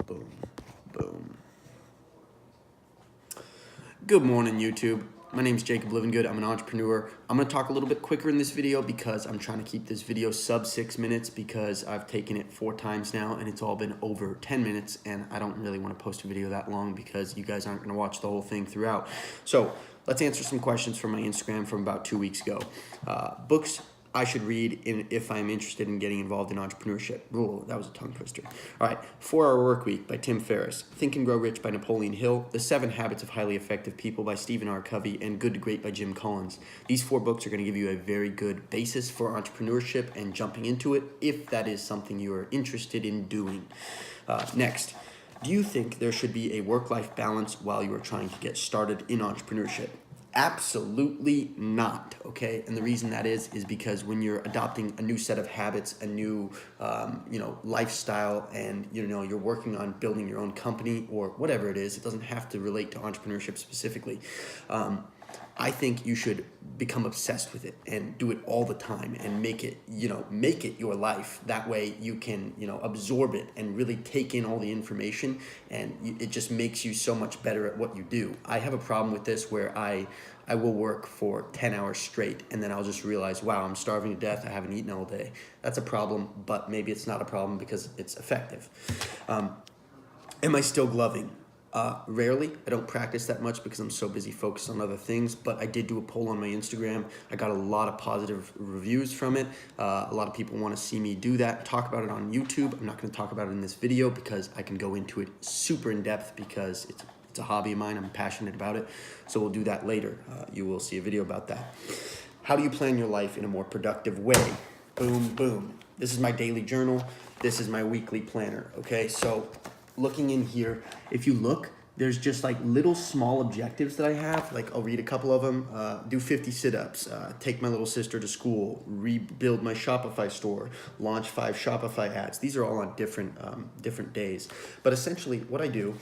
Boom, boom. Good morning, YouTube. My name is Jacob Livingood. I'm an entrepreneur. I'm going to talk a little bit quicker in this video because I'm trying to keep this video sub 6 minutes because I've taken it 4 times now and it's all been over 10 minutes and I don't really want to post a video that long because you guys aren't going to watch the whole thing throughout. So let's answer some questions from my Instagram from about 2 weeks ago. Books I should read if I'm interested in getting involved in entrepreneurship. Ooh, that was a tongue twister. All right, 4-Hour Workweek by Tim Ferriss, Think and Grow Rich by Napoleon Hill, The 7 Habits of Highly Effective People by Stephen R. Covey, and Good to Great by Jim Collins. These 4 books are going to give you a very good basis for entrepreneurship and jumping into it if that is something you are interested in doing. Next, do you think there should be a work-life balance while you are trying to get started in entrepreneurship? Absolutely not, okay? And the reason that is because when you're adopting a new set of habits, a new, lifestyle, and, you're working on building your own company or whatever it is, it doesn't have to relate to entrepreneurship specifically. I think you should become obsessed with it and do it all the time and make it your life. That way you can, absorb it and really take in all the information, and it just makes you so much better at what you do. I have a problem with this where I will work for 10 hours straight and then I'll just realize, wow, I'm starving to death. I haven't eaten all day. That's a problem, but maybe it's not a problem because it's effective. Am I still gloving? Rarely. I don't practice that much because I'm so busy focused on other things, but I did do a poll on my Instagram. I got a lot of positive reviews from it. A lot of people want to see me do that, talk about it on YouTube. I'm not going to talk about it in this video because I can go into it super in depth because it's a hobby of mine. I'm passionate about it. So we'll do that later. You will see a video about that. How do you plan your life in a more productive way? Boom, boom. This is my daily journal. This is my weekly planner. Okay, so looking in here, if you look, there's just like little small objectives that I have. Like I'll read a couple of them, do 50 sit-ups, take my little sister to school, rebuild my Shopify store, launch 5 Shopify ads. These are all on different days. But essentially what I do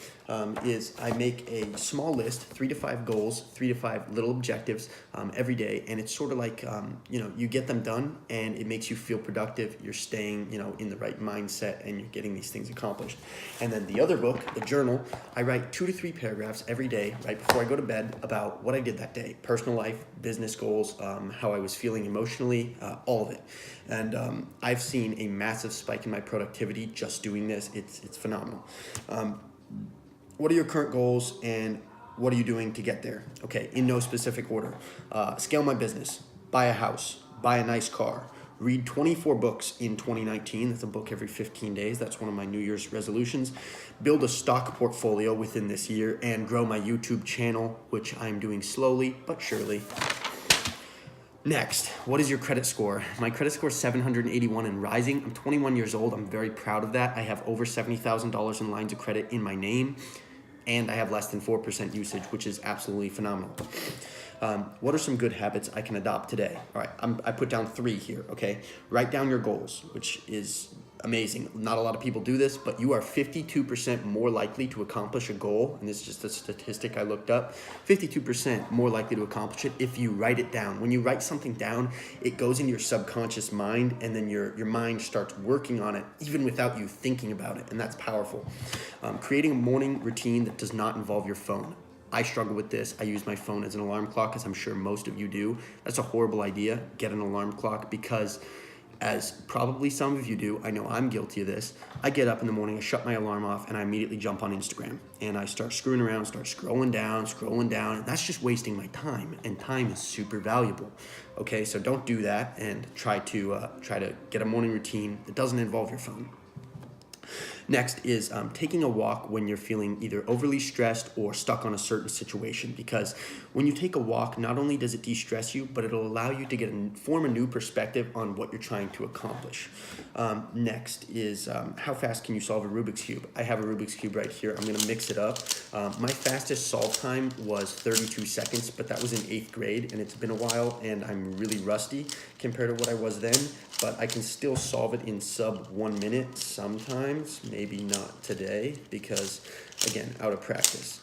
is I make a small list, 3 to 5 goals, 3 to 5 little objectives every day. And it's sort of like, you get them done and it makes you feel productive. You're staying, in the right mindset and you're getting these things accomplished. And then the other book, the journal, I write 2 to 3 paragraphs every day right before I go to bed about what I did that day, personal life, business goals, how I was feeling emotionally, all of it. And I've seen a massive spike in my productivity just doing this. It's phenomenal. What are your current goals and what are you doing to get there? Okay, in no specific order. Scale my business, buy a house, buy a nice car, read 24 books in 2019. That's a book every 15 days. That's one of my New Year's resolutions. Build a stock portfolio within this year and grow my YouTube channel, which I'm doing slowly but surely. Next, what is your credit score? My credit score is 781 and rising. I'm 21 years old. I'm very proud of that. I have over $70,000 in lines of credit in my name, and I have less than 4% usage, which is absolutely phenomenal. What are some good habits I can adopt today? All right, I put down 3 here, okay? Write down your goals, which is amazing. Not a lot of people do this, but you are 52% more likely to accomplish a goal, and this is just a statistic I looked up, 52% more likely to accomplish it if you write it down. When you write something down, it goes into your subconscious mind, and then your mind starts working on it even without you thinking about it, and that's powerful. Creating a morning routine that does not involve your phone. I struggle with this. I use my phone as an alarm clock, as I'm sure most of you do. That's a horrible idea. Get an alarm clock because, as probably some of you do, I know I'm guilty of this. I get up in the morning, I shut my alarm off, and I immediately jump on Instagram. And I start screwing around, start scrolling down, and that's just wasting my time. And time is super valuable. Okay, so don't do that and try to get a morning routine that doesn't involve your phone. Next is taking a walk when you're feeling either overly stressed or stuck on a certain situation, because when you take a walk, not only does it de-stress you, but it'll allow you to form a new perspective on what you're trying to accomplish. Next is how fast can you solve a Rubik's Cube? I have a Rubik's Cube right here. I'm going to mix it up. My fastest solve time was 32 seconds, but that was in 8th grade, and it's been a while, and I'm really rusty compared to what I was then. But I can still solve it in sub 1 minute sometimes, maybe not today because, again, out of practice.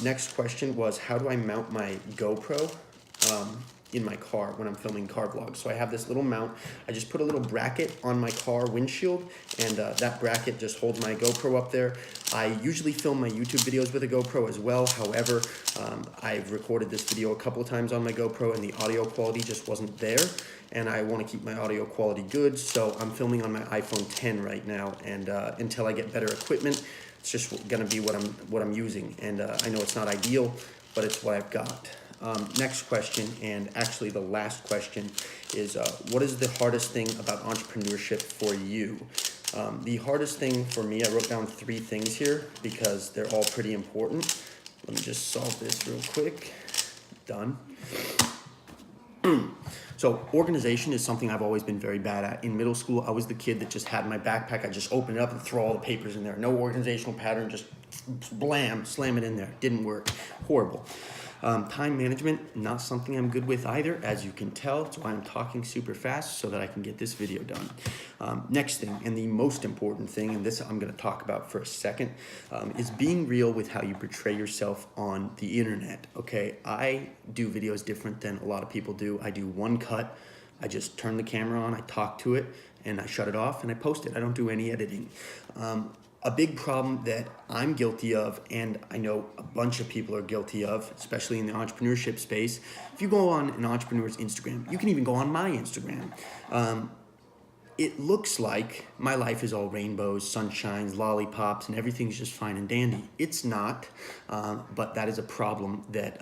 Next question was, how do I mount my GoPro? in my car when I'm filming car vlogs. So I have this little mount. I just put a little bracket on my car windshield, and that bracket just holds my GoPro up there. I usually film my YouTube videos with a GoPro as well. However, I've recorded this video a couple of times on my GoPro and the audio quality just wasn't there, and I want to keep my audio quality good, so I'm filming on my iPhone 10 right now, and until I get better equipment, it's just gonna be what I'm using, and I know it's not ideal, but it's what I've got. Next question, and actually the last question, is what is the hardest thing about entrepreneurship for you? The hardest thing for me, I wrote down 3 things here because they're all pretty important. Let me just solve this real quick. Done. So organization is something I've always been very bad at. In middle school, I was the kid that just had my backpack. I just open it up and throw all the papers in there. No organizational pattern, just blam, slam it in there. Didn't work. Horrible. Time management, not something I'm good with either, as you can tell. That's why I'm talking super fast so that I can get this video done. Next thing, and the most important thing, and this I'm going to talk about for a second, is being real with how you portray yourself on the internet. Okay, I do videos different than a lot of people do. I do one cut. I just turn the camera on, I talk to it, and I shut it off, and I post it. I don't do any editing. A big problem that I'm guilty of, and I know a bunch of people are guilty of, especially in the entrepreneurship space, if you go on an entrepreneur's Instagram, you can even go on my Instagram, it looks like my life is all rainbows, sunshines, lollipops, and everything's just fine and dandy. It's not, but that is a problem that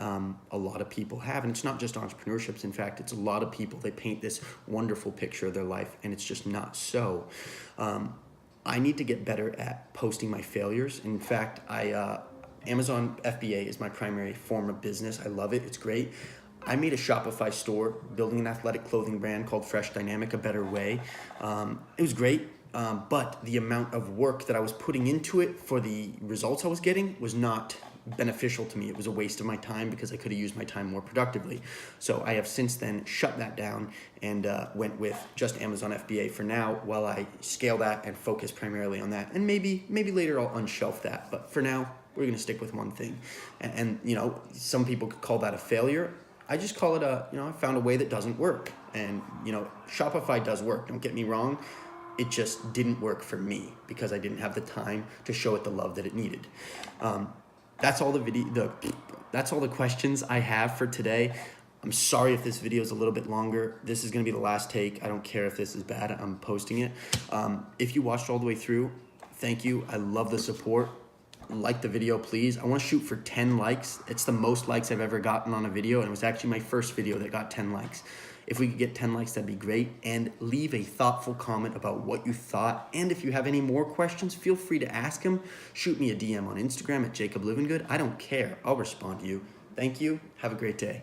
a lot of people have, and it's not just entrepreneurships. In fact, it's a lot of people, they paint this wonderful picture of their life, and it's just not so. I need to get better at posting my failures. In fact, Amazon FBA is my primary form of business. I love it. It's great. I made a Shopify store building an athletic clothing brand called Fresh Dynamic, A Better Way. It was great, but the amount of work that I was putting into it for the results I was getting was not beneficial to me. It was a waste of my time because I could have used my time more productively. So I have since then shut that down and went with just Amazon FBA for now while I scale that and focus primarily on that. And maybe later I'll unshelf that, but for now we're gonna stick with one thing. And you know, some people could call that a failure. I just call it I found a way that doesn't work. And Shopify does work, don't get me wrong. It just didn't work for me because I didn't have the time to show it the love that it needed. That's all that's all the questions I have for today. I'm sorry if this video is a little bit longer. This is gonna be the last take. I don't care if this is bad, I'm posting it. If you watched all the way through, thank you. I love the support. Like the video, please. I wanna shoot for 10 likes. It's the most likes I've ever gotten on a video, and it was actually my first video that got 10 likes. If we could get 10 likes, that'd be great. And leave a thoughtful comment about what you thought. And if you have any more questions, feel free to ask them. Shoot me a DM on Instagram at JacobLivingGood. I don't care. I'll respond to you. Thank you. Have a great day.